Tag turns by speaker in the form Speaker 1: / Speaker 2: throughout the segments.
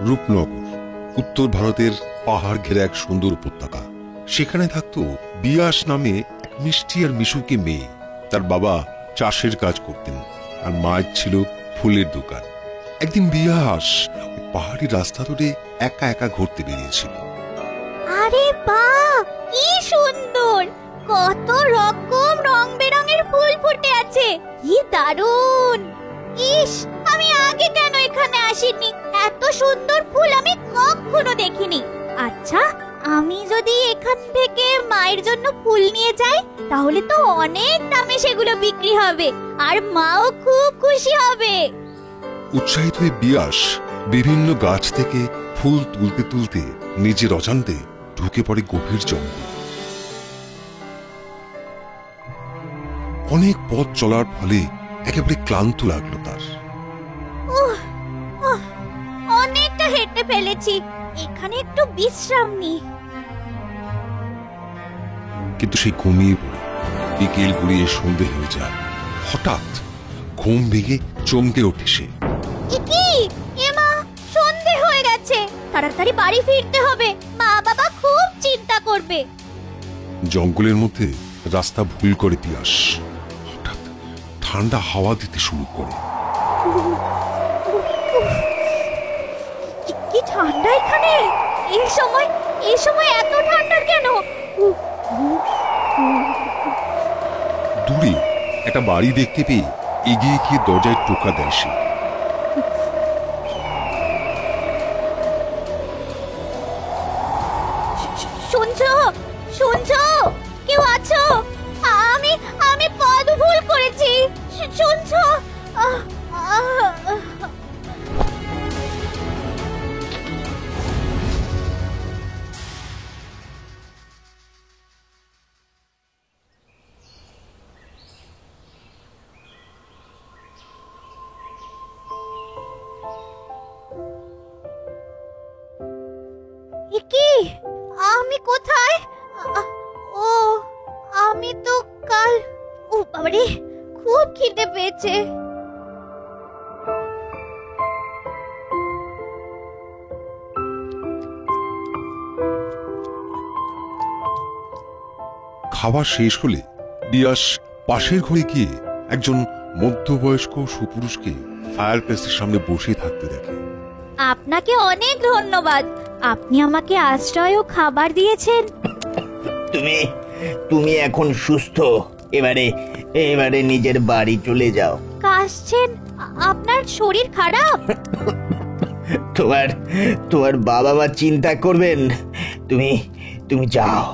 Speaker 1: রূপনগর উত্তর ভারতের পাহাড় ঘেরা এক সুন্দর উপত্যকা। সেখানে থাকতো বিয়াস নামে এক মিষ্টি আর মিশুকে মেয়ে। তার বাবা চাষের কাজ করতেন আর মায়ের ছিল ফুলের দোকান। একদিন বিয়াস পাহাড়ি রাস্তা ধরে একা একা ঘুরতে বেরিয়েছিল।
Speaker 2: আরে বাহ, কি সুন্দর! কত রকম রং বেরঙের ফুল ফুটে আছে, কি দারুণ! ইস, আমি আগে কেন এখানে আসিনি? এত সুন্দর ফুল আমি কখনো দেখিনি। আচ্ছা, আমি যদি এখান থেকে মায়ের জন্য ফুল নিয়ে যাই তাহলে তো অনেক দামে সেগুলো বিক্রি হবে আর মাও খুব খুশি হবে।
Speaker 1: উৎসাহিত হয়ে বিয়াস বিভিন্ন গাছ থেকে ফুল তুলতে তুলতে নিজের অজান্তে ঢুকে পড়ে গভীর জঙ্গল। অনেক পথ চলার ফলে একেবারে ক্লান্ত লাগলো তার।
Speaker 2: অনেকটা হেঁটে ফেলেছি, এখানে একটু বিশ্রাম নিই।
Speaker 1: কিন্তু সে ঘুমিয়ে পড়ে বিকেল গড়িয়ে সন্ধে হয়ে যায়। হঠাৎ ঘুম ভেঙে চমকে ওঠে সে।
Speaker 2: এমা, সন্ধে হয়ে গেছে, তাড়াতাড়ি বাড়ি ফিরতে হবে, মা বাবা খুব চিন্তা করবে।
Speaker 1: জঙ্গলের মধ্যে রাস্তা ভুল করে পিয়াস হঠাৎ ঠান্ডা হাওয়া দিতে শুরু করে।
Speaker 2: কি ঠান্ডা এখানে! এই সময় এত ঠান্ডা কেন?
Speaker 1: দূরে একটা বাড়ি দেখতে পেয়ে এগিয়ে গিয়ে দরজায় টোকা দেয় সে।
Speaker 2: শুনছো? কেউ আছো? আমি পথ ভুল করেছি, শুনছো? কি, আমি কোথায়? ও, আমি তো কাল... ও বাবারে, খুব খিদে পেয়েছে।
Speaker 1: খাবার শেষ হলে বিয়াস পাশের ঘরে গিয়ে একজন মধ্যবয়স্ক সুপুরুষকে ফায়ার প্লেসের সামনে বসে থাকতে দেখে।
Speaker 2: আপনাকে অনেক ধন্যবাদ, আপনি আমাকে আশ্রয় ও খাবার দিয়েছেন।
Speaker 3: তুমি এখন সুস্থ, এবারে নিজের বাড়ি চলে যাও।
Speaker 2: কাশছেন? আপনার শরীর খারাপ?
Speaker 3: তোমার বাবা মা চিন্তা করবেন। তুমি যাও।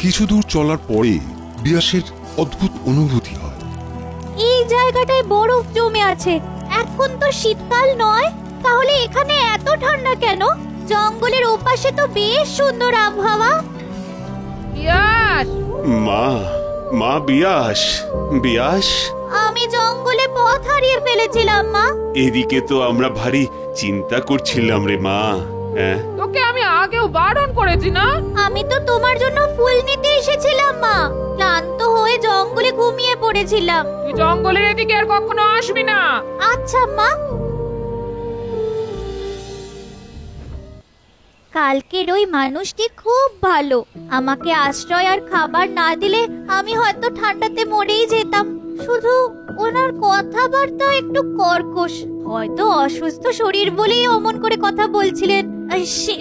Speaker 1: কিছু দূর চলার পরে বিয়াসের অদ্ভুত অনুভূতি হয়।
Speaker 2: এই জায়গাটায় বরফ জমে আছে, এখন তো শীতকাল নয়, তাহলে এখানে এত ঠান্ডা কেন? জঙ্গলের ওপাশে তো বেশ সুন্দর আবহাওয়া।
Speaker 4: বিয়াস!
Speaker 5: মা বিয়াস,
Speaker 2: আমি জঙ্গলে পথ হারিয়ে ফেলেছিলাম মা।
Speaker 5: এদিকে তো আমরা ভারী চিন্তা করছিলাম রে মা।
Speaker 4: তোকে আমি আগেও বারণ করেছি না?
Speaker 2: আমি তো তোমার জন্য ফুল নিতে এসেছিলাম মা, ক্লান্ত হয়ে জঙ্গলে ঘুমিয়ে পড়েছিলাম।
Speaker 4: তুই জঙ্গলের এদিকে আর কখনো আসবি না।
Speaker 2: আচ্ছা মা। কালকের ওই মানুষটি খুব ভালো, আমাকে আশ্রয় আর খাবার না দিলে আমি হয়তো ঠান্ডাতে মরেই যেতাম। শুধু ওনার কথাবার্তা একটু কর্কশ, হয়তো অসুস্থ শরীর বলেই অমন করে কথা বলছিলেন।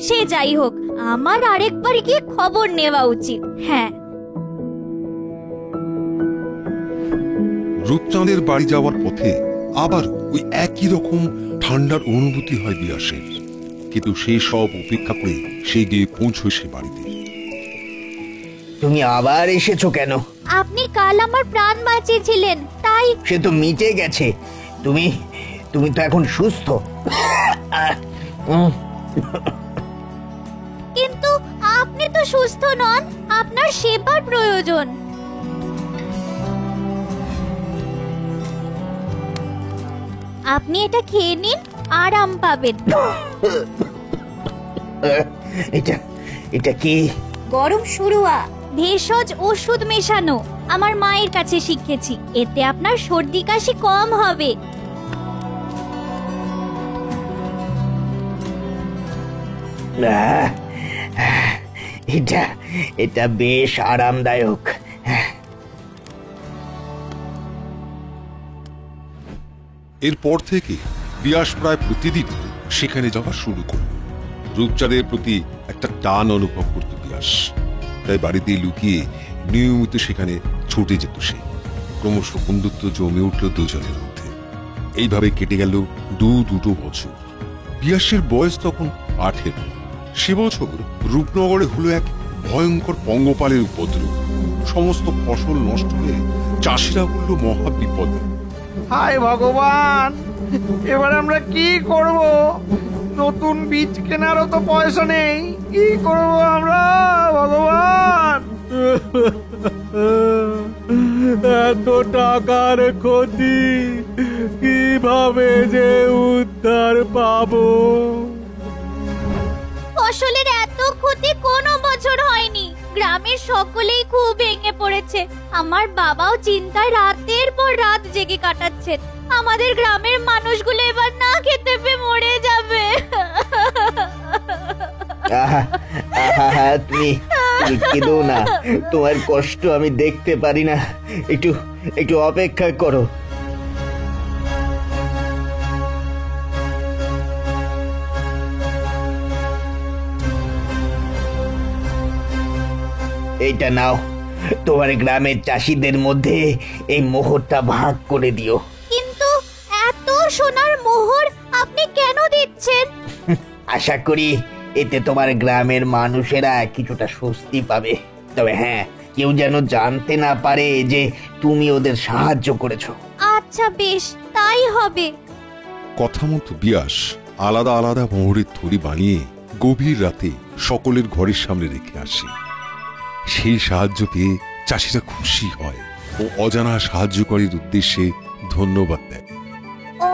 Speaker 2: সে যাই হোক, আমার আরেকবার গিয়ে খবর নেওয়া উচিত। হ্যাঁ।
Speaker 1: রূপচাঁদের বাড়ি যাওয়ার পথে আবার ওই একই রকম ঠান্ডার অনুভূতি হয় বিয়াসের, কিন্তু সেই সব উপেক্ষা করে সে গিয়ে পৌঁছয় সে বাড়িতে।
Speaker 3: তুমি আবার এসেছো কেন?
Speaker 2: আপনি কাল আমার প্রাণ বাঁচিয়েছিলেন, তাই।
Speaker 3: সে তো মিটে গেছে, তুমি তো এখন সুস্থ।
Speaker 2: কিন্তু আপনি তো সুস্থ নন, আপনার সেবার প্রয়োজন। আপনি এটা খেয়ে নিন, আরাম পাবেন।
Speaker 3: এটা কি?
Speaker 2: গরম শুরুয়া, ভেষজ ওষুধ মেশানো আমার মায়ের কাছে শিখেছি। এতে আপনার সর্দি কাশি কম হবে।
Speaker 3: আহ, এটা এটা বেশ আরামদায়ক।
Speaker 1: এরপর থেকে বিয়াস প্রায় প্রতিদিন সেখানে যাওয়া শুরু করল। রূপচাঁদের প্রতি একটা টান অনুভব করত বিয়াস, তাই বাড়িতে লুকিয়ে নিয়মিত সেখানে ছুটে যেত সে। ক্রমশ বন্ধুত্ব জমে উঠল দুজনের মধ্যে। এইভাবে কেটে গেল দুটো বছর। বিয়াসের বয়স তখন 18। সে বছর রূপনগরে হলো এক ভয়ঙ্কর পঙ্গপালের উপদ্রব। সমস্ত ফসল নষ্ট হয়ে চাষিরা বলল মহা বিপদ।
Speaker 6: হায় ভগবান, এবার আমরা কি করব? নতুন বীজ কেনারও তো পয়সা নেই। কি করব আমরা ভগবান? এত টাকার ক্ষতি, কিভাবে যে উদ্ধার পাবো?
Speaker 2: ফসলের এত ক্ষতি কোনো বছর হয়নি। গ্রামের সকলেই খুব ভেঙে পড়েছে। আমার বাবাও চিন্তায় রাতের পর রাত জেগে কাটাচ্ছেন। আমাদের গ্রামের মানুষগুলো এবার না খেতে পেয়ে মরে যাবে।
Speaker 3: তুমি কেঁদো না, তোমার কষ্ট আমি দেখতে পারি না। একটু অপেক্ষা করো। এইটা নাও, তোমার গ্রামের চাষিদের মধ্যে এই মোহরটা ভাগ করে দিও।
Speaker 2: কিন্তু এত সোনার মোহর আপনি কেন দিচ্ছেন?
Speaker 3: আশা করি এতে তোমার গ্রামের মানুষেরা কিছুটা স্বস্তি পাবে। তবে হ্যাঁ, কেউ যেন জানতে না পারে যে তুমি ওদের সাহায্য করেছো।
Speaker 2: আচ্ছা বেশ, তাই হবে।
Speaker 1: কথা মতো বিয়াস আলাদা আলাদা মোহরের থলি বানিয়ে গভীর রাতে সকলের ঘরের সামনে রেখে আসে। সেই সাহায্য পেয়ে চাষিরা খুশি হয় ও অজানা সাহায্যকারীর উদ্দেশ্যে ধন্যবাদ দেয়।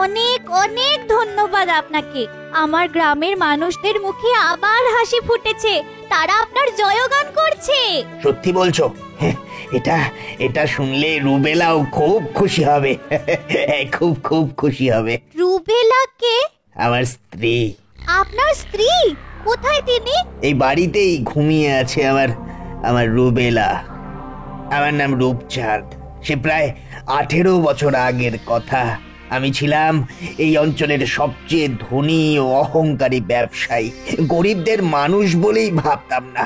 Speaker 2: অনেক অনেক ধন্যবাদ আপনাকে। আমার গ্রামের মানুষদের মুখে আবার হাসি ফুটেছে। তারা আপনার জয়গান করছে।
Speaker 3: সত্যি বলছো? এটা শুনলে রুবেলাও খুব খুশি হবে। খুব খুশি হবে।
Speaker 2: রুবেলা কে?
Speaker 3: আমার স্ত্রী।
Speaker 2: আপনার স্ত্রী? কোথায় তিনি?
Speaker 3: এই বাড়িতেই ঘুমিয়ে আছে আমার রুবেলা। আমার নাম রূপচাঁদ। সে প্রায় 18 বছর আগের কথা। আমি ছিলাম এই অঞ্চলের সবচেয়ে ধনী ও অহংকারী ব্যবসায়ী। গরিবদের মানুষ বলেই ভাবতাম না,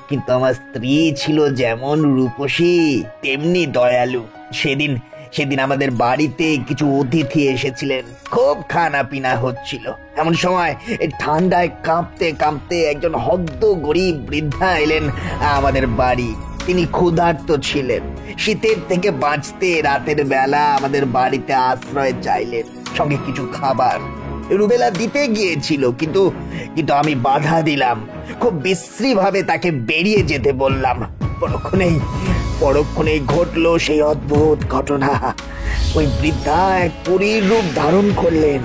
Speaker 3: কিন্তু আমার স্ত্রী ছিল যেমন রূপসী তেমনি দয়ালু। সেদিন আমাদের বাড়িতে কিছু অতিথি এসেছিলেন। খুব খানা পিনা হচ্ছিল। এমন সময় ঠান্ডায় কাঁপতে কাঁপতে একজন হদ্দ গরিব বৃদ্ধা এলেন আমাদের বাড়ি। তিনি ক্ষুধার্ত ছিলেন। শীতের থেকে বাঁচতে রাতের বেলা আমাদের বাড়িতে আশ্রয় চাইলেন, সঙ্গে কিছু খাবার। রুবেলা দিতে গিয়েছিল, কিন্তু আমি বাধা দিলাম। খুব বিশ্রী ভাবে তাকে বেরিয়ে যেতে বললাম। পরক্ষণেই ঘটলো সেই অদ্ভুত ঘটনা। ওই বৃদ্ধা এক পরীর রূপ ধারণ করলেন।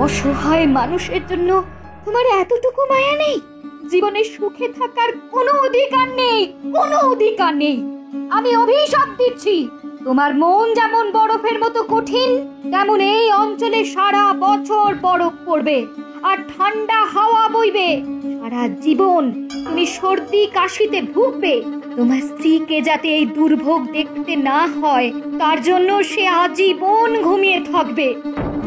Speaker 7: অসহায় মানুষের জন্য তোমার এতটুকু মায়া নেই? জীবনে সুখে থাকার কোনো অধিকার নেই। আমি অভিশাপ দিচ্ছি, তোমার মন যেমন বরফের মতো কঠিন, তেমন এই অঞ্চলে সারা বছর বরফ পড়বে আর ঠান্ডা হাওয়া বইবে। সারা জীবন তুমি সর্দি কাশিতে ভুগবে। তোমার স্ত্রীকে যাতে এই দুর্ভোগ দেখতে না হয়, তার জন্য সে আজীবন ঘুমিয়ে থাকবে।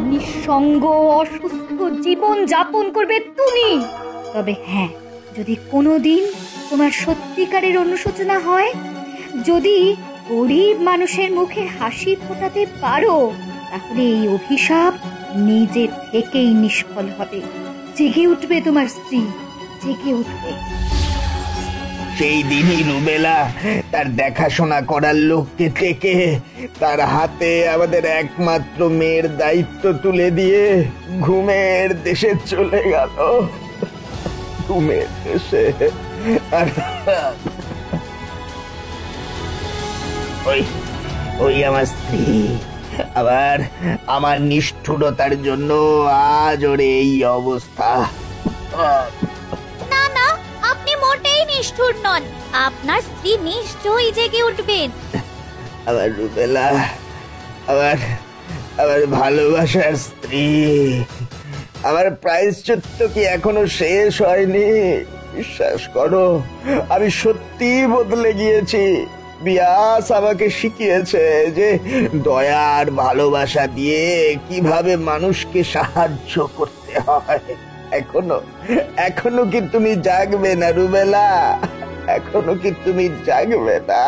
Speaker 7: নিঃসঙ্গ অসুস্থ জীবন যাপন করবে তুমি। তবে হ্যাঁ, যদি কোনোদিন তোমার সত্যিকারের অনুশোচনা হয়, যদি গরিব মানুষের মুখে হাসি ফোটাতে পারো, তাহলে এই অভিশাপ নিজে থেকেই নিষ্ফল হবে। জেগে উঠবে তোমার স্ত্রী, জেগে উঠবে।
Speaker 3: সেই দিনই রুবেলা তার দেখাশোনা করার লোককে থেকে তার হাতে আমাদের একমাত্র মেয়ের দায়িত্ব তুলে দিয়ে ঘুমের দেশে চলে গেল। ঘুমের দেশে। ওই আমার স্ত্রী আবার আমার নিষ্ঠুরতার জন্য আজ ওর এই অবস্থা।
Speaker 2: না না, আপনি মোটেই নিষ্ঠুর নন। আপনার স্ত্রী নিশ্চয়ই জেগে উঠবেন।
Speaker 3: আমার রুবেলা, আমার আমার ভালোবাসার স্ত্রী, আমার প্রায়শ্চিত্ত কি এখনো শেষ হয়নি? বিশ্বাস করো, আমি সত্যি বদলে গিয়েছি। বিয়াস আমাকে শিখিয়েছে যে দয়া আর ভালোবাসা দিয়ে কিভাবে মানুষকে সাহায্য করতে হয়। এখনো কি তুমি জাগবে না রুবেলা? এখনো কি তুমি জাগবে না?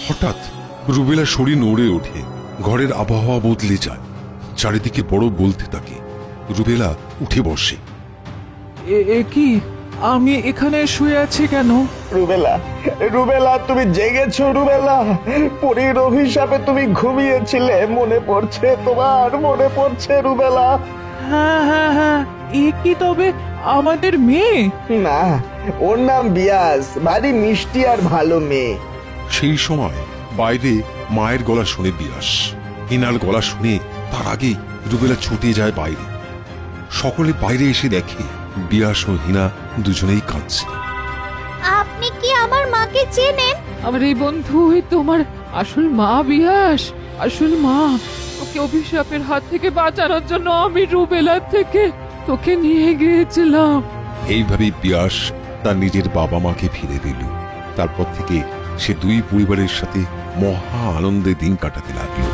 Speaker 1: হঠাৎ রুবেলার শরীর নড়ে ওঠে, ঘরের আবহাওয়া বদলে যায়, চারিদিকে বড় বলতে থাকে। রুবেলা উঠে বসে।
Speaker 8: এ কি, আমি এখানে শুয়ে আছি কেন?
Speaker 3: রুবেলা, রুবেলা তুমি জেগেছো রুবেলা? পরীর অভিশাপে তুমি ঘুমিয়েছিলে, মনে পড়ছে তোমার? মনে পড়ছে রুবেলা?
Speaker 8: হ্যাঁ হ্যাঁ হ্যাঁ, এ কি তবে আমাদের মেয়ে?
Speaker 3: না, ওর নাম বিয়াস, ভারী মিষ্টি আর ভালো মেয়ে।
Speaker 1: সেই সময় বাইরে মায়ের গলা শুনে বিয়াস। হিনার গলা শুনে তার আগে রুবেলা ছুটে যায় বাইরে। সকলে বাইরে এসে দেখে বিয়াস ও হিনা দুজনেই কাঁদছে।
Speaker 2: আপনি কি আমার মাকে চেনেন?
Speaker 4: আমার এই বন্ধু তোমার আসল মা বিয়াস, আসল মা। তোকে অভিশাপের হাত থেকে বাঁচানোর জন্য আমি রুবেলার থেকে তোকে নিয়ে গিয়েছিলাম।
Speaker 1: এইভাবেই বিয়াস তার নিজের বাবা মাকে ফিরে পেল। তারপর থেকে সে দুই পরিবারের সাথে মহা আনন্দে দিন কাটাতে লাগলো।